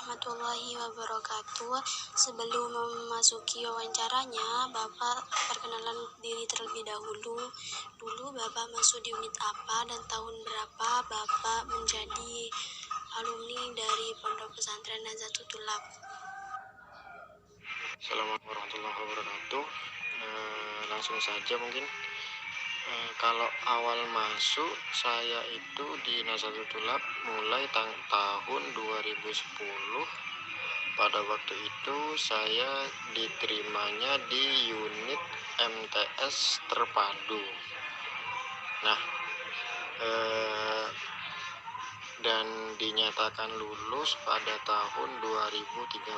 warahmatullahi wabarakatuh. Sebelum memasuki wawancaranya, Bapak perkenalan diri terlebih dahulu. Dulu Bapak masuk di unit apa dan tahun berapa Bapak menjadi alumni dari Pondok Pesantren Nazatul Tulab? Assalamualaikum warahmatullahi wabarakatuh. Langsung saja mungkin. Kalau awal masuk saya itu di Nazatul Tulab mulai tahun 2010. Pada waktu itu saya diterimanya di unit MTS terpadu. Nah, dan dinyatakan lulus pada tahun 2013.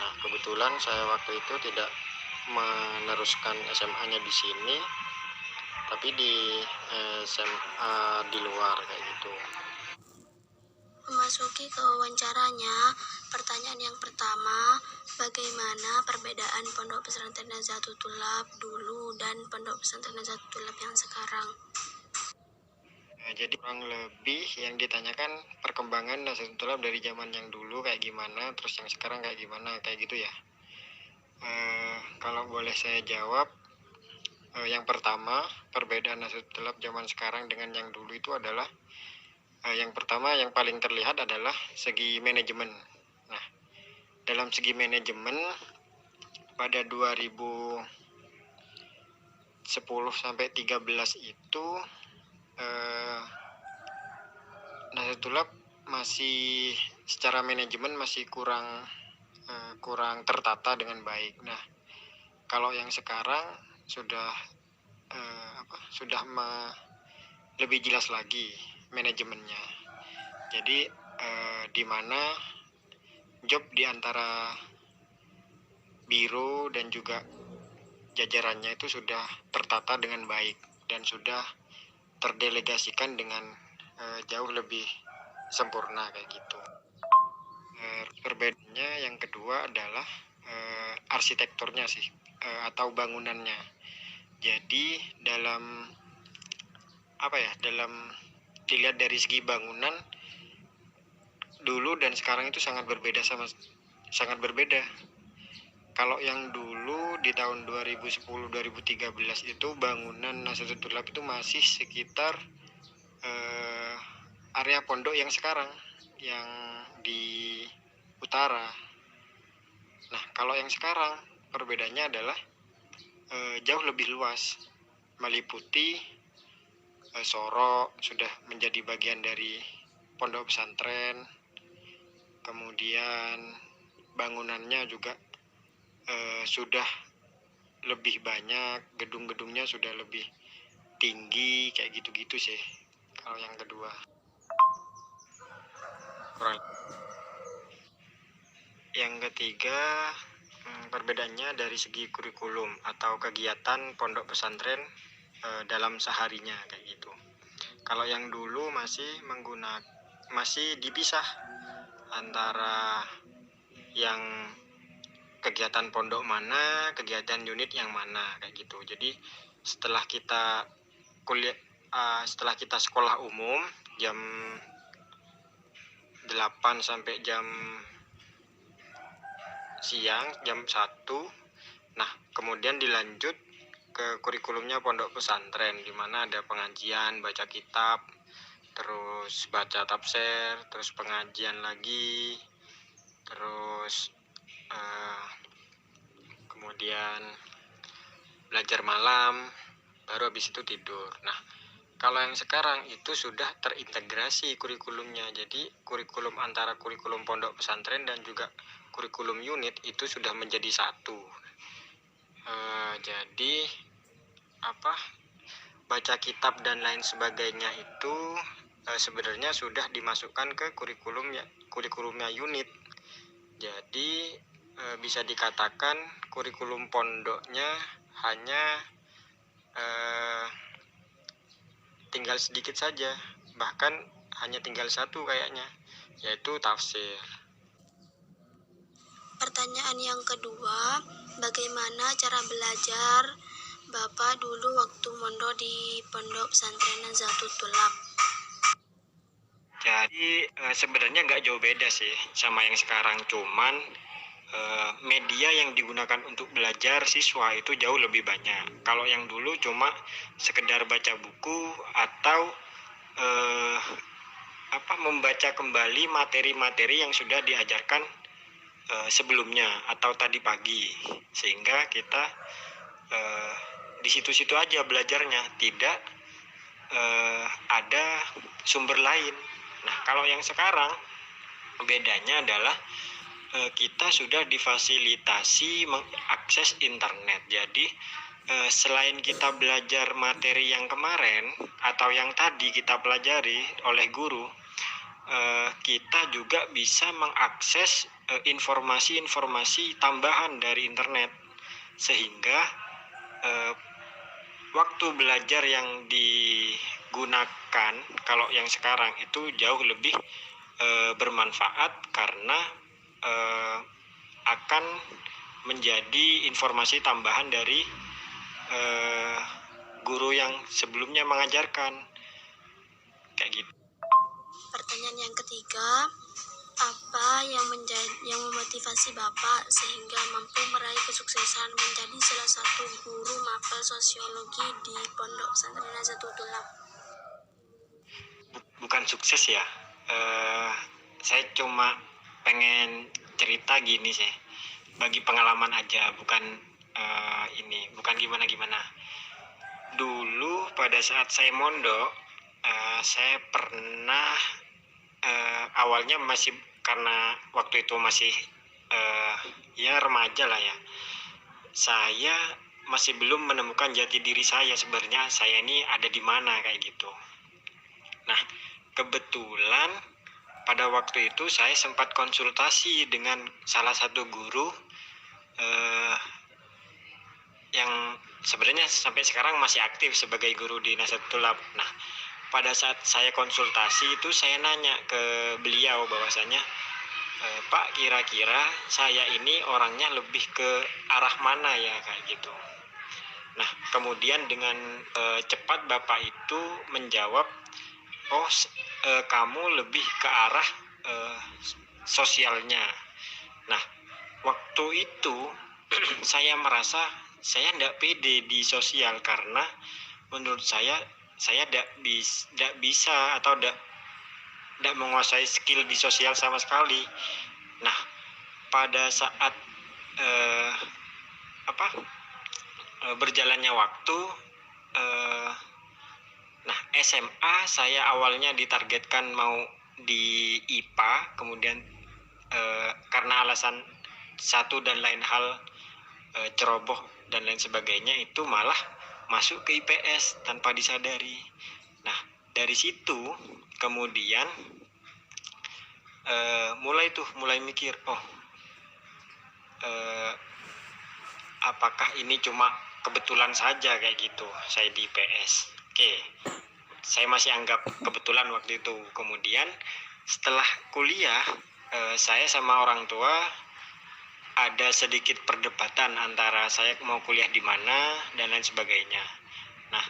Nah, kebetulan saya waktu itu tidak meneruskan SMA-nya di sini, tapi di SMA di luar kayak gitu. Memasuki ke wawancaranya, pertanyaan yang pertama, bagaimana perbedaan Pondok Pesantren Nazatul Tulab dulu dan Pondok Pesantren Nazatul Tulab yang sekarang? Jadi kurang lebih yang ditanyakan perkembangan Nazatul Tulab dari zaman yang dulu kayak gimana, terus yang sekarang kayak gimana, kayak gitu ya. Kalau boleh saya jawab, yang pertama perbedaan Nazatul Tulab zaman sekarang dengan yang dulu itu adalah yang pertama yang paling terlihat adalah segi manajemen. Nah, dalam segi manajemen pada 2010 sampai 13 itu Nazatul Tulab masih secara manajemen masih kurang tertata dengan baik. Nah, kalau yang sekarang sudah lebih jelas lagi manajemennya. Jadi di mana job di antara biro dan juga jajarannya itu sudah tertata dengan baik dan sudah terdelegasikan dengan jauh lebih sempurna kayak gitu. Perbedaannya yang kedua adalah arsitekturnya sih, atau bangunannya. Jadi dalam dilihat dari segi bangunan dulu dan sekarang itu sangat berbeda. Kalau yang dulu di tahun 2010-2013 itu bangunan Nazatul Tulab itu masih sekitar area pondok yang sekarang yang di utara. Nah, kalau yang sekarang perbedaannya adalah jauh lebih luas, meliputi Sorok sudah menjadi bagian dari pondok pesantren, kemudian bangunannya juga sudah lebih banyak, gedung-gedungnya sudah lebih tinggi, kayak gitu-gitu sih kalau yang kedua. Yang ketiga, perbedaannya dari segi kurikulum atau kegiatan pondok pesantren dalam seharinya kayak gitu. Kalau yang dulu masih dipisah antara yang kegiatan pondok mana, kegiatan unit yang mana kayak gitu. Jadi setelah kita sekolah umum jam 8 sampai jam siang jam 1. Nah, kemudian dilanjut ke kurikulumnya pondok pesantren di mana ada pengajian, baca kitab, terus baca tafsir, terus pengajian lagi, terus kemudian belajar malam, baru habis itu tidur. Nah, kalau yang sekarang itu sudah terintegrasi kurikulumnya. Jadi kurikulum antara kurikulum pondok pesantren dan juga kurikulum unit itu sudah menjadi satu. Jadi baca kitab dan lain sebagainya itu sebenarnya sudah dimasukkan ke kurikulumnya unit. Jadi bisa dikatakan kurikulum pondoknya hanya tinggal sedikit saja, bahkan hanya tinggal satu kayaknya, yaitu tafsir. Pertanyaan yang kedua, bagaimana cara belajar Bapak dulu waktu mondok di Pondok Pesantren Nazatul Tulab? Jadi sebenarnya nggak jauh beda sih sama yang sekarang, cuman media yang digunakan untuk belajar siswa itu jauh lebih banyak. Kalau yang dulu cuma sekedar baca buku atau eh, membaca kembali materi-materi yang sudah diajarkan sebelumnya atau tadi pagi, sehingga kita eh, di situ-situ aja belajarnya, tidak ada sumber lain. Nah, kalau yang sekarang bedanya adalah kita sudah difasilitasi mengakses internet. Jadi selain kita belajar materi yang kemarin atau yang tadi kita pelajari oleh guru, kita juga bisa mengakses informasi-informasi tambahan dari internet, sehingga waktu belajar yang digunakan kalau yang sekarang itu jauh lebih bermanfaat karena akan menjadi informasi tambahan dari guru yang sebelumnya mengajarkan, kayak gitu. Pertanyaan yang ketiga, apa yang memotivasi Bapak sehingga mampu meraih kesuksesan menjadi salah satu guru mapel sosiologi di Pondok Pesantren Nazatul Tulab? Bukan sukses ya, saya cuma pengen cerita gini sih, bagi pengalaman aja, bukan bukan gimana-gimana. Dulu pada saat saya mondok, saya pernah awalnya masih, karena waktu itu masih ya remaja lah ya, saya masih belum menemukan jati diri saya, sebenarnya saya ini ada di mana kayak gitu. Nah, kebetulan pada waktu itu saya sempat konsultasi dengan salah satu guru yang sebenarnya sampai sekarang masih aktif sebagai guru di Nazatul Tulab. Nah, pada saat saya konsultasi itu saya nanya ke beliau bahwasanya, Pak, kira-kira saya ini orangnya lebih ke arah mana ya, kayak gitu. Nah, kemudian dengan cepat Bapak itu menjawab, oh kamu lebih ke arah sosialnya. Nah, waktu itu saya merasa saya tidak pede di sosial karena menurut saya tidak bisa atau tidak menguasai skill di sosial sama sekali. Nah, pada saat berjalannya waktu, nah SMA saya awalnya ditargetkan mau di IPA, kemudian karena alasan satu dan lain hal, ceroboh dan lain sebagainya, itu malah masuk ke IPS tanpa disadari. Nah, dari situ kemudian mulai mikir, apakah ini cuma kebetulan saja kayak gitu saya di IPS. Oke, saya masih anggap kebetulan waktu itu. Kemudian setelah kuliah, saya sama orang tua ada sedikit perdebatan antara saya mau kuliah di mana dan lain sebagainya. Nah,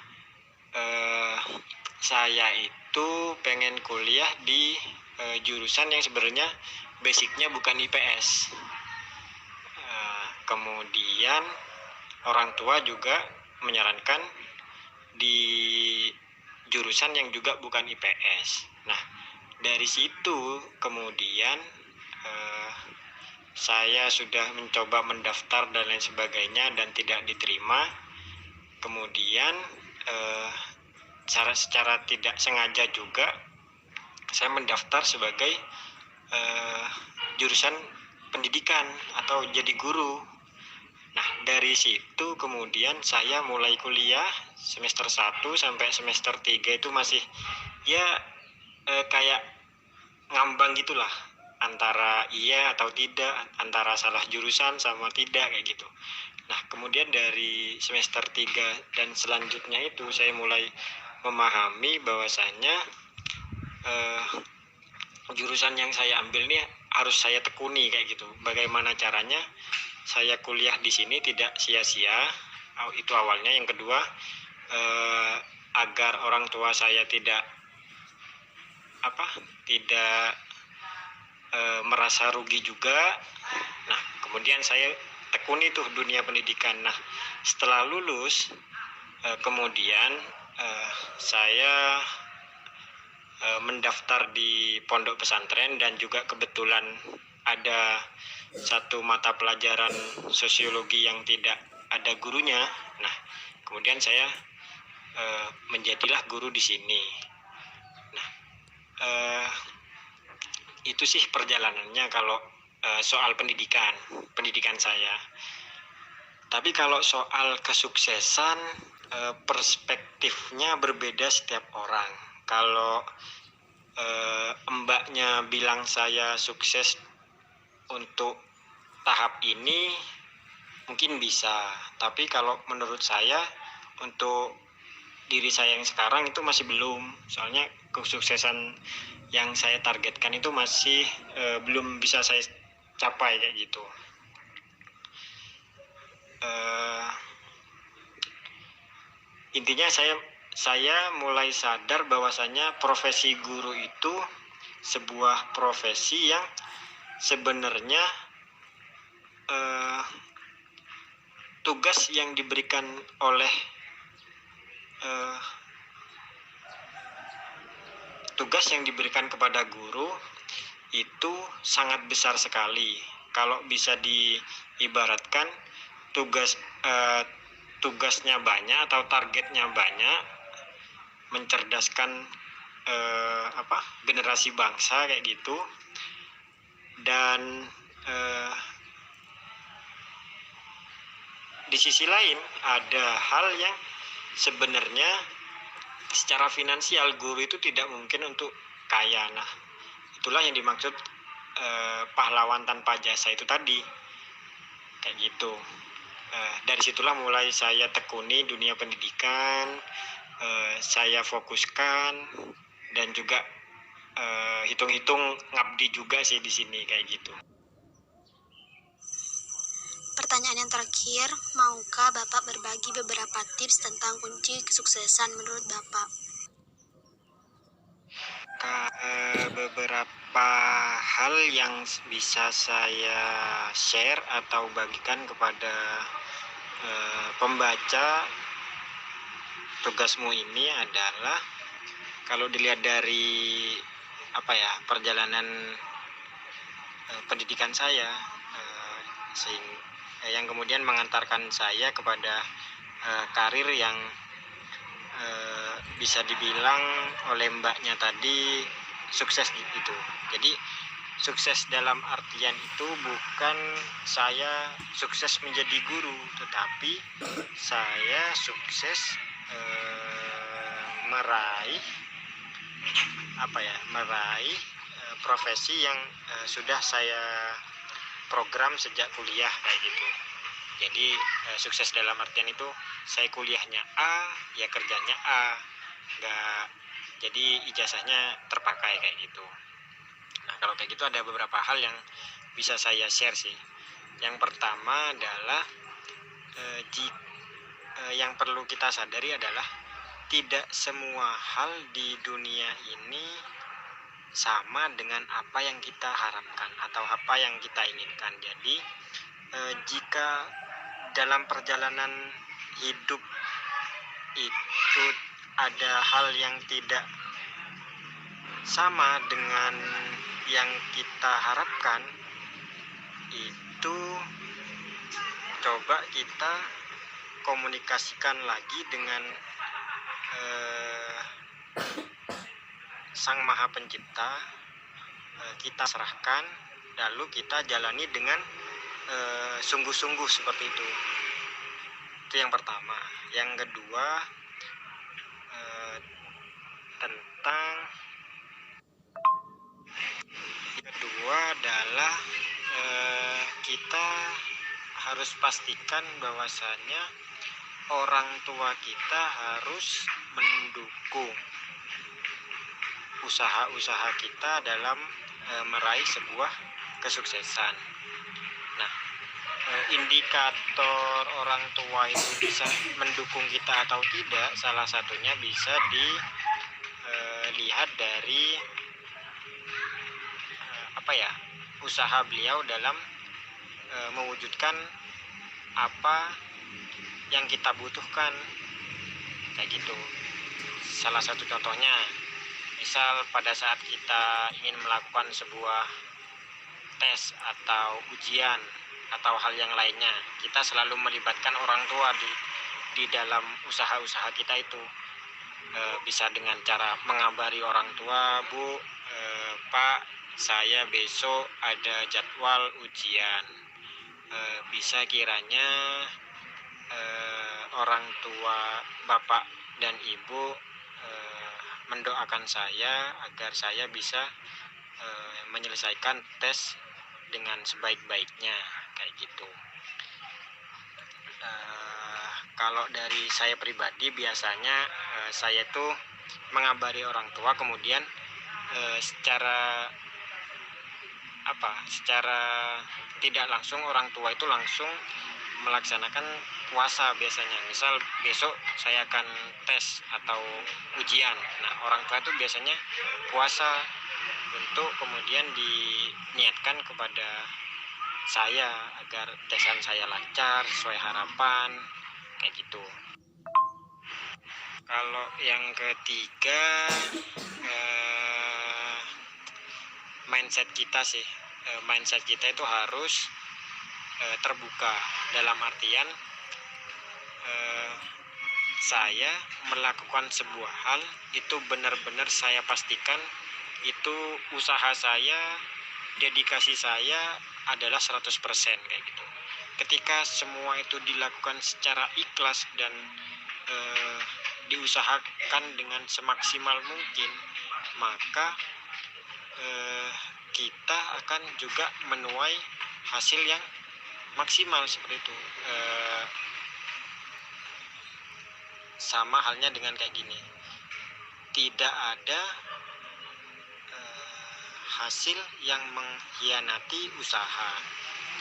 saya itu pengen kuliah di jurusan yang sebenarnya basicnya bukan IPS. Kemudian orang tua juga menyarankan di jurusan yang juga bukan IPS. Nah, dari situ kemudian saya sudah mencoba mendaftar dan lain sebagainya dan tidak diterima. Kemudian secara tidak sengaja juga saya mendaftar sebagai jurusan pendidikan atau jadi guru. Nah, dari situ kemudian saya mulai kuliah semester 1 sampai semester 3 itu masih ya kayak ngambang gitulah, antara iya atau tidak, antara salah jurusan sama tidak, kayak gitu. Nah, kemudian dari semester 3 dan selanjutnya itu saya mulai memahami bahwasanya jurusan yang saya ambil ini harus saya tekuni kayak gitu. Bagaimana caranya saya kuliah di sini tidak sia-sia, itu awalnya. Yang kedua, agar orang tua saya tidak tidak merasa rugi juga. Nah, kemudian saya tekuni tuh dunia pendidikan. Nah, setelah lulus kemudian saya mendaftar di pondok pesantren, dan juga kebetulan ada satu mata pelajaran sosiologi yang tidak ada gurunya. Nah, kemudian saya menjadilah guru di sini. Nah, itu sih perjalanannya kalau soal pendidikan saya. Tapi kalau soal kesuksesan, perspektifnya berbeda setiap orang. Kalau mbaknya bilang saya sukses untuk tahap ini, mungkin bisa. Tapi kalau menurut saya, untuk diri saya yang sekarang itu masih belum. Soalnya kesuksesan yang saya targetkan itu masih belum bisa saya capai kayak gitu. Intinya saya mulai sadar bahwasanya profesi guru itu sebuah profesi yang sebenarnya tugas yang diberikan oleh tugas yang diberikan kepada guru itu sangat besar sekali. Kalau bisa diibaratkan, tugasnya banyak atau targetnya banyak, mencerdaskan generasi bangsa kayak gitu. Dan di sisi lain ada hal yang sebenarnya secara finansial guru itu tidak mungkin untuk kaya. Nah, itulah yang dimaksud pahlawan tanpa jasa itu tadi, kayak gitu. Dari situlah mulai saya tekuni dunia pendidikan, saya fokuskan, dan juga hitung-hitung ngabdi juga sih di sini kayak gitu. Pertanyaan yang terakhir, maukah Bapak berbagi beberapa tips tentang kunci kesuksesan menurut Bapak? Beberapa hal yang bisa saya share atau bagikan kepada pembaca tugasmu ini adalah, kalau dilihat dari perjalanan pendidikan saya, yang kemudian mengantarkan saya kepada karir yang bisa dibilang oleh mbaknya tadi sukses gitu. Jadi sukses dalam artian itu bukan saya sukses menjadi guru, tetapi saya sukses meraih profesi yang sudah saya program sejak kuliah kayak gitu. Jadi sukses dalam artian itu saya kuliahnya A, ya kerjanya A, nggak jadi ijazahnya terpakai kayak gitu. Nah, kalau kayak gitu ada beberapa hal yang bisa saya share sih. Yang pertama adalah yang perlu kita sadari adalah tidak semua hal di dunia ini sama dengan apa yang kita harapkan atau apa yang kita inginkan. Jadi jika dalam perjalanan hidup itu ada hal yang tidak sama dengan yang kita harapkan, itu coba kita komunikasikan lagi dengan Sang Maha Pencipta. Kita serahkan, lalu kita jalani dengan sungguh-sungguh seperti itu. Itu yang pertama. Yang kedua, adalah kita harus pastikan bahwasanya orang tua kita harus mendukung usaha-usaha kita dalam meraih sebuah kesuksesan. Nah, indikator orang tua itu bisa mendukung kita atau tidak, salah satunya bisa dilihat dari usaha beliau dalam mewujudkan apa yang kita butuhkan, kayak gitu. Salah satu contohnya, misal pada saat kita ingin melakukan sebuah tes atau ujian atau hal yang lainnya, kita selalu melibatkan orang tua di dalam usaha-usaha kita itu. Bisa dengan cara mengabari orang tua, Bu, Pak, saya besok ada jadwal ujian. Bisa kiranya orang tua Bapak dan Ibu mendoakan saya agar saya bisa menyelesaikan tes dengan sebaik-baiknya, kayak gitu. Kalau dari saya pribadi, biasanya saya tuh mengabari orang tua, kemudian secara tidak langsung orang tua itu langsung melaksanakan puasa biasanya. Misal besok saya akan tes atau ujian, nah orang tua itu biasanya puasa untuk kemudian diniatkan kepada saya agar tesan saya lancar sesuai harapan, kayak gitu. Kalau yang ketiga, mindset kita sih. Mindset kita itu harus terbuka, dalam artian saya melakukan sebuah hal itu benar-benar saya pastikan itu usaha saya, dedikasi saya adalah 100%, kayak gitu. Ketika semua itu dilakukan secara ikhlas dan diusahakan dengan semaksimal mungkin, maka kita akan juga menuai hasil yang maksimal seperti itu. Sama halnya dengan kayak gini, tidak ada hasil yang mengkhianati usaha.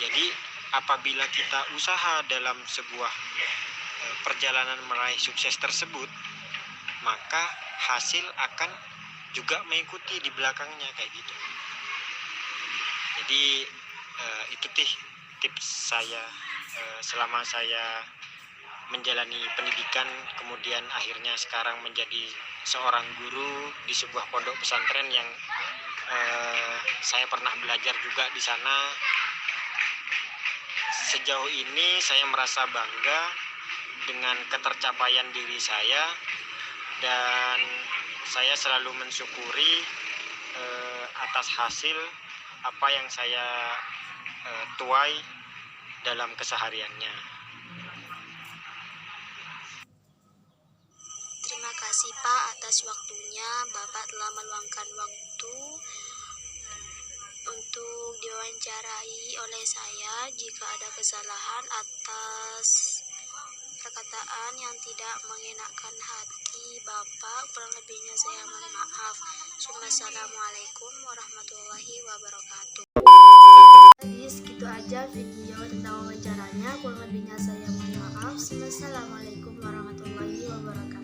Jadi apabila kita usaha dalam sebuah perjalanan meraih sukses tersebut, maka hasil akan juga mengikuti di belakangnya, kayak gitu. Jadi itu tips saya selama saya menjalani pendidikan, kemudian akhirnya sekarang menjadi seorang guru di sebuah pondok pesantren yang saya pernah belajar juga di sana. Sejauh ini saya merasa bangga dengan ketercapaian diri saya, dan saya selalu mensyukuri atas hasil apa yang saya tuai dalam kesehariannya. Terima kasih Pak atas waktunya. Bapak telah meluangkan waktu untuk diwawancarai oleh saya. Jika ada kesalahan atas perkataan yang tidak mengenakan hati Bapak, kurang lebihnya saya mohon maaf. Assalamualaikum warahmatullahi wabarakatuh. Jadi segitu aja video tentang wawancaranya, kurang lebihnya saya mohon maaf. Assalamualaikum warahmatullahi wabarakatuh.